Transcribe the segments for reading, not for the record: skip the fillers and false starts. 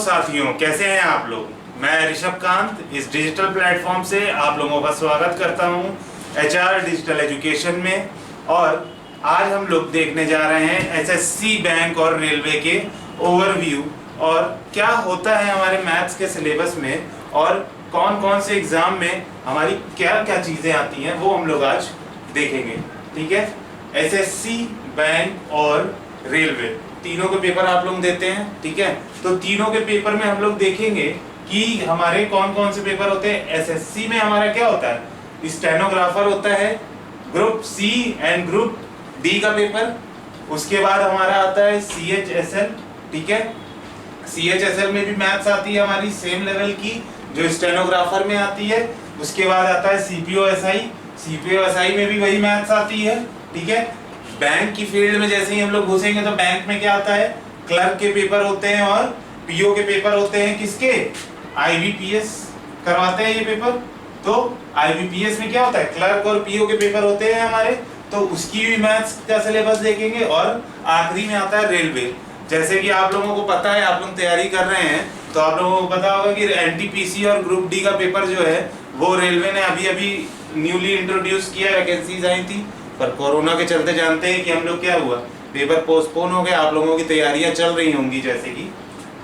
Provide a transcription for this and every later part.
साथियों, कैसे हैं आप लोग। मैं ऋषभ कांत इस डिजिटल प्लेटफॉर्म से आप लोगों का स्वागत करता हूं एचआर डिजिटल एजुकेशन में। और आज हम लोग देखने जा रहे हैं एसएससी बैंक और रेलवे के ओवरव्यू और क्या होता है हमारे मैथ्स के सिलेबस में और कौन कौन से एग्जाम में हमारी क्या क्या चीज़ें आती हैं वो हम लोग आज देखेंगे। ठीक है, एसएससी बैंक और रेलवे तीनों के पेपर आप लोग देते हैं। ठीक है, तो तीनों के पेपर में हम लोग देखेंगे कि हमारे कौन कौन से पेपर होते हैं। एसएससी में हमारा क्या होता है, स्टेनोग्राफर होता है, group C and group D का पेपर। उसके बाद हमारा आता है सीएचएसएल। ठीक है, सीएचएसएल में भी मैथ्स आती है हमारी सेम लेवल की जो स्टेनोग्राफर में आती है। उसके बाद आता है सीपीओएसआई, सीपीओएसआई में भी वही मैथ्स आती है। ठीक है, बैंक की फील्ड में जैसे ही हम लोग घुसेंगे तो बैंक में क्या आता है, क्लर्क के पेपर होते हैं और पीओ के पेपर होते हैं। किसके, आईबीपीएस करवाते हैं ये पेपर। तो आईबीपीएस में क्या होता है, क्लर्क और पीओ के पेपर होते हैं हमारे, तो उसकी भी मैथ्स का सिलेबस देखेंगे। और आखिरी में आता है रेलवे। जैसे कि आप लोगों को पता है, आप लोग तैयारी कर रहे हैं तो आप लोगों को पता होगा कि एनटीपीसी और ग्रुप डी का पेपर जो है वो रेलवे ने अभी अभी न्यूली इंट्रोड्यूस किया, वैकेंसीज आई थी, पर कोरोना के चलते जानते हैं कि हम लोग क्या हुआ, पेपर पोस्टपोन हो गए। आप लोगों की तैयारियां चल रही होंगी जैसे कि।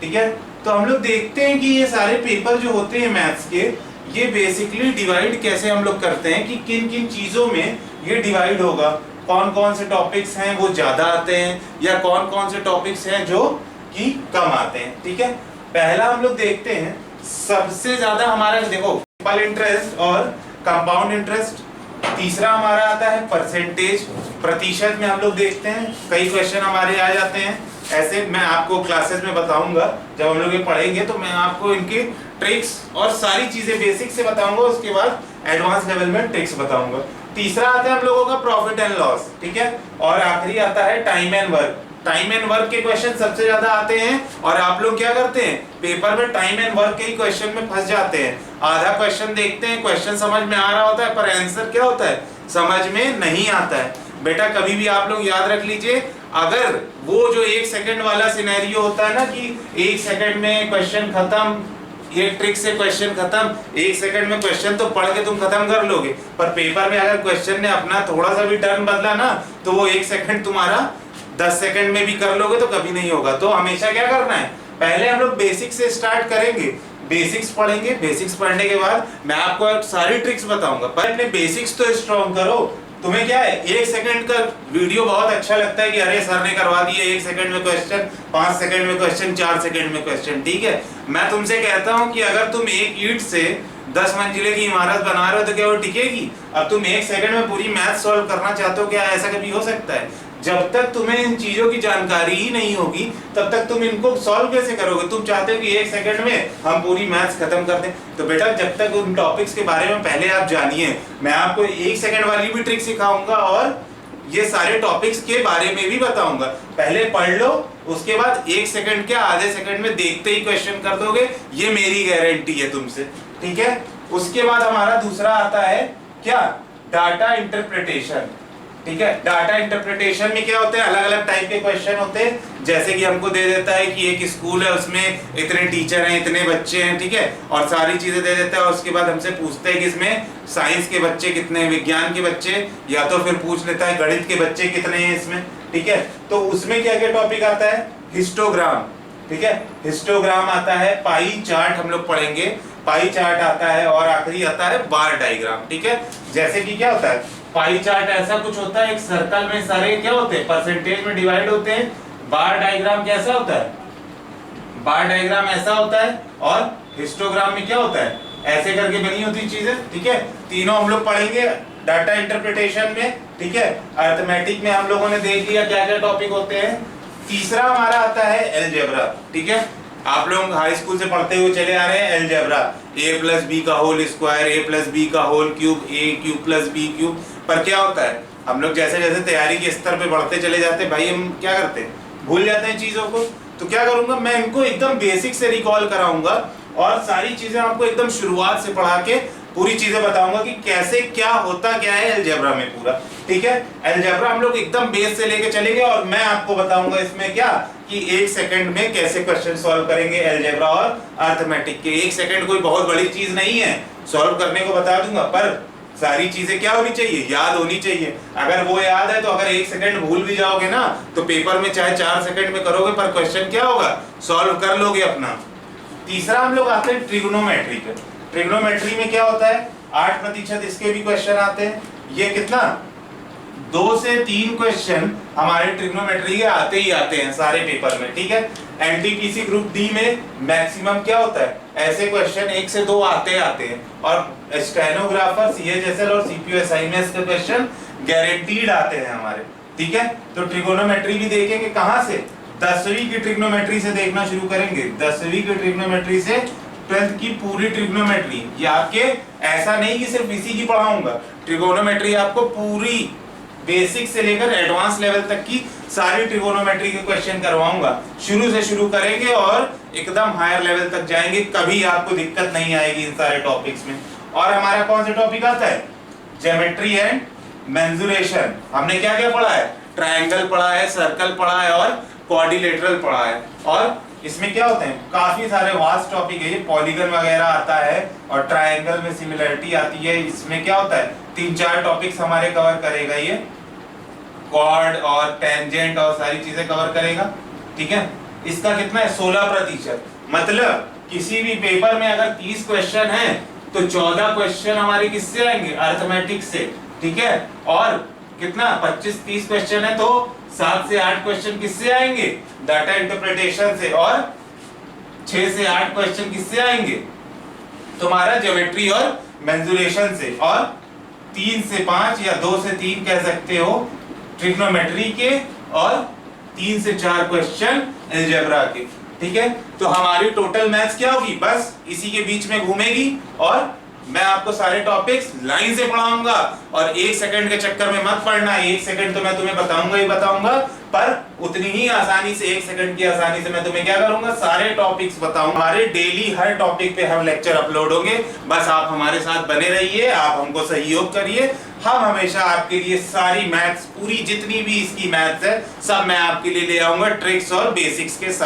ठीक है, तो हम लोग देखते हैं कि ये सारे पेपर जो होते हैं मैथ्स के, ये बेसिकली डिवाइड कैसे हम लोग करते हैं कि किन किन चीजों में ये डिवाइड होगा, कौन कौन से टॉपिक्स हैं वो ज्यादा आते हैं या कौन कौन से टॉपिक्स हैं जो कि कम आते हैं। ठीक है, पहला हम लोग देखते हैं सबसे ज्यादा हमारा देखो सिंपल इंटरेस्ट और कंपाउंड इंटरेस्ट। तीसरा हमारा आता है परसेंटेज, प्रतिशत में हम लोग देखते हैं, कई क्वेश्चन हमारे आ जाते हैं ऐसे। मैं आपको क्लासेस में बताऊंगा, जब हम लोग ये पढ़ेंगे तो मैं आपको इनकी ट्रिक्स और सारी चीजें बेसिक से बताऊंगा, उसके बाद एडवांस लेवल में ट्रिक्स बताऊंगा। तीसरा आता है हम लोगों का प्रॉफिट एंड लॉस। ठीक है, और आखिरी आता है time and work. Time and work के क्वेश्चन सबसे ज्यादा आते हैं और आप लोग क्या करते हैं, पेपर में टाइम एंड वर्क के ही क्वेश्चन में फंस जाते हैं। आधा क्वेश्चन देखते हैं, क्वेश्चन समझ में आ रहा होता है पर आंसर क्या होता है, समझ में नहीं आता है। बेटा कभी भी आप लोग याद रख लीजिए, अगर वो जो 1 सेकंड वाला सिनेरियो होता है ना कि 1 सेकंड में क्वेश्चन खत्म, ये ट्रिक से क्वेश्चन खत्म, 1 सेकंड में क्वेश्चन तो पढ़ के तुम खत्म कर लोगे, पर पेपर में अगर क्वेश्चन ने अपना थोड़ा सा भी टर्न बदला ना तो वो 1 सेकंड तुम्हारा 10 सेकंड में भी कर लोगे तो कभी नहीं होगा। तो हमेशा क्या करना है, पहले हम लोग बेसिक से स्टार्ट करेंगे, बेसिक्स पढ़ेंगे। बेसिक्स पढ़ने के बाद मैं आपको सारी ट्रिक्स बताऊंगा, पर अपने बेसिक्स तो स्ट्रॉन्ग करो। तुम्हें क्या है, 1 सेकंड का वीडियो बहुत अच्छा लगता है कि अरे सर ने करवा दिया 1 सेकंड में क्वेश्चन, 5 सेकंड में क्वेश्चन, 4 सेकंड में क्वेश्चन। ठीक है, मैं तुमसे कहता हूं कि अगर तुम एक ईंट से 10 मंजिले की इमारत बना रहे हो तो क्या वो टिकेगी। अब तुम 1 सेकंड में पूरी मैथ सॉल्व करना चाहते हो, क्या ऐसा कभी हो सकता है। जब तक तुम्हें इन चीजों की जानकारी ही नहीं होगी तब तक तुम इनको सॉल्व कैसे करोगे। तुम चाहते हो कि 1 सेकंड में हम पूरी मैथ्स खत्म कर दें, तो बेटा जब तक उन टॉपिक्स के बारे में पहले आप जानिए। मैं आपको 1 सेकंड वाली भी ट्रिक सिखाऊंगा और ये सारे टॉपिक्स के बारे में भी बताऊंगा। पहले पढ़ लो, उसके बाद 1 सेकंड के आधे सेकंड में देखते ही क्वेश्चन कर दोगे, ये मेरी गारंटी है तुमसे। ठीक है, उसके बाद हमारा दूसरा आता है क्या, डाटा इंटरप्रिटेशन। ठीक है, डाटा इंटरप्रिटेशन में क्या होता है, अलग अलग टाइप के क्वेश्चन होते हैं। जैसे कि हमको दे देता है कि एक स्कूल है, उसमें इतने टीचर हैं, इतने बच्चे हैं। ठीक है, और सारी चीजें दे देता है और उसके बाद हमसे पूछते हैं कि इसमें साइंस के बच्चे कितने हैं, विज्ञान के बच्चे, या तो फिर पूछ लेता है गणित के बच्चे कितने हैं इसमें। ठीक है, तो उसमें क्या क्या टॉपिक आता है, हिस्टोग्राम। ठीक है, हिस्टोग्राम आता है, पाई चार्ट हम लोग पढ़ेंगे, पाई चार्ट आता है, और आखिरी आता है बार डायग्राम। ठीक है, जैसे कि क्या होता है, पाई चार्ट ऐसा कुछ होता है, एक सर्कल में सारे क्या होते हैं, परसेंटेज में डिवाइड होते हैं। बार डायग्राम कैसा होता है, बार डायग्राम ऐसा होता है, और हिस्टोग्राम में क्या होता है, ऐसे करके बनी होती चीजें। ठीक है, तीनों हम लोग पढ़ेंगे डाटा इंटरप्रिटेशन में। ठीक है, अरिथमेटिक में हम लोगों ने देख लिया क्या क्या टॉपिक होते हैं। तीसरा हमारा आता है अलजेब्रा। ठीक है, आप लोग हाई स्कूल से पढ़ते हुए चले आ रहे हैं अलजेब्रा, a+b का होल स्क्वायर, a+b का होल क्यूब, a³ + b³। पर क्या होता है, हम लोग जैसे जैसे तैयारी के स्तर पे बढ़ते चले जाते हैं भाई, हम क्या करते हैं, भूल जाते हैं चीजों को। तो क्या करूंगा, मैं इनको एकदम बेसिक से रिकॉल कराऊंगा और सारी चीजें आपको एकदम शुरुआत से पढ़ा के पूरी चीजें बताऊंगा कि कैसे क्या होता क्या है अलजेब्रा में पूरा। ठीक है, अलजेब्रा हम लोग एकदम बेस से लेके चलेंगे और मैं आपको बताऊंगा इसमें क्या कि 1 सेकंड में कैसे क्वेश्चन सॉल्व करेंगे अलजेब्रा और अर्थमेटिक के। 1 सेकंड कोई बहुत बड़ी चीज नहीं है, सॉल्व करने को बता दूंगा, पर सारी चीजें क्या होनी चाहिए, याद होनी चाहिए। अगर वो याद है तो अगर 1 सेकंड भूल भी जाओगे ना तो पेपर में चाहे 4 सेकंड में करोगे पर क्वेश्चन क्या होगा, सॉल्व कर लोगे अपना। तीसरा हम लोग आते हैं ट्रिग्नोमेट्री पे। ट्रिग्नोमेट्री में क्या होता है, 8% इसके भी क्वेश्चन आते हैं। ये कितना 2 से 3 क्वेश्चन हमारे ट्रिग्नोमेट्री के आते ही आते हैं सारे पेपर में, ठीक है। एनटीपीसी ग्रुप डी में मैक्सिमम क्या होता है, ऐसे क्वेश्चन 1 से 2 आते हैं और स्टेनोग्राफर, सीएचएसएल और सीपीयूएसआई में इसके क्वेश्चन गारंटीड आते हैं हमारे, ठीक है। तो ट्रिगोनोमेट्री भी देखेंगे कहां से, 10वीं की ट्रिग्नोमेट्री से देखना शुरू करेंगे। 10वीं की ट्रिग्नोमेट्री से 12th की पूरी ट्रिग्नोमेट्री, ये आपके ऐसा नहीं कि सिर्फ इसी की पढ़ाऊंगा, ट्रिगोनोमेट्री आपको पूरी बेसिक से लेकर एडवांस लेवल तक की सारी ट्रिगोनोमेट्री के क्वेश्चन करवाऊंगा। शुरू से शुरू करेंगे और एकदम हायर लेवल तक जाएंगे, कभी आपको दिक्कत नहीं आएगी इन सारे टॉपिक्स में। और हमारा कौन सा टॉपिक आता है, ज्योमेट्री एंड मेंसुरेशन। हमने क्या क्या पढ़ा है, ट्रायंगल पढ़ा है, सर्कल पढ़ा है और क्वाड्रिलेटरल पढ़ा है। और इसमें क्या होते हैं, काफी सारे वास्ट टॉपिक है, ये पॉलीगन वगैरह आता है और ट्रायंगल में सिमिलरिटी आती है। इसमें क्या होता है, 3-4 टॉपिक्स हमारे कवर करेगा, ये कॉर्ड और टेंजेंट और सारी चीजें कवर करेगा, ठीक है। इसका कितना है, 16%। मतलब किसी भी पेपर में अगर 30 क्वेश्चन है तो 14 क्वेश्चन हमारे किससे आएंगे, अर्थमेटिक से, ठीक है। और कितना 25-30 क्वेश्चन है तो 7 से 8 क्वेश्चन किससे आएंगे, डाटा इंटरप्रिटेशन से, और 6 से 8 क्वेश्चन किससे आएंगे, तुम्हारा ज्योमेट्री और मेंसुरेशन से, और 3 से 5 या 2 से 3 कह सकते हो ट्रिग्नोमेट्री के, और 3 से 4 क्वेश्चन अलजेब्रा के, ठीक है। तो हमारी टोटल मैथ्स क्या होगी, बस इसी के बीच में घूमेगी और मैं आपको सारे टॉपिक्स लाइन से पढ़ाऊंगा। और 1 सेकंड के चक्कर में मत पढ़ना, 1 सेकंड तो मैं तुम्हें बताऊंगा ही बताऊंगा, पर उतनी ही आसानी से 1 सेकंड की आसानी से मैं तुम्हें क्या करूंगा, सारे टॉपिक्स बताऊंगा। हमारे डेली हर टॉपिक पे हम लेक्चर अपलोड होंगे, बस आप हमारे साथ बने रहिए, आप हमको सहयोग करिए। हम हमेशा आपके लिए सारी मैथ्स, पूरी जितनी भी इसकी मैथ्स है सब मैं आपके लिए ले आऊंगा ट्रिक्स और बेसिक्स के साथ।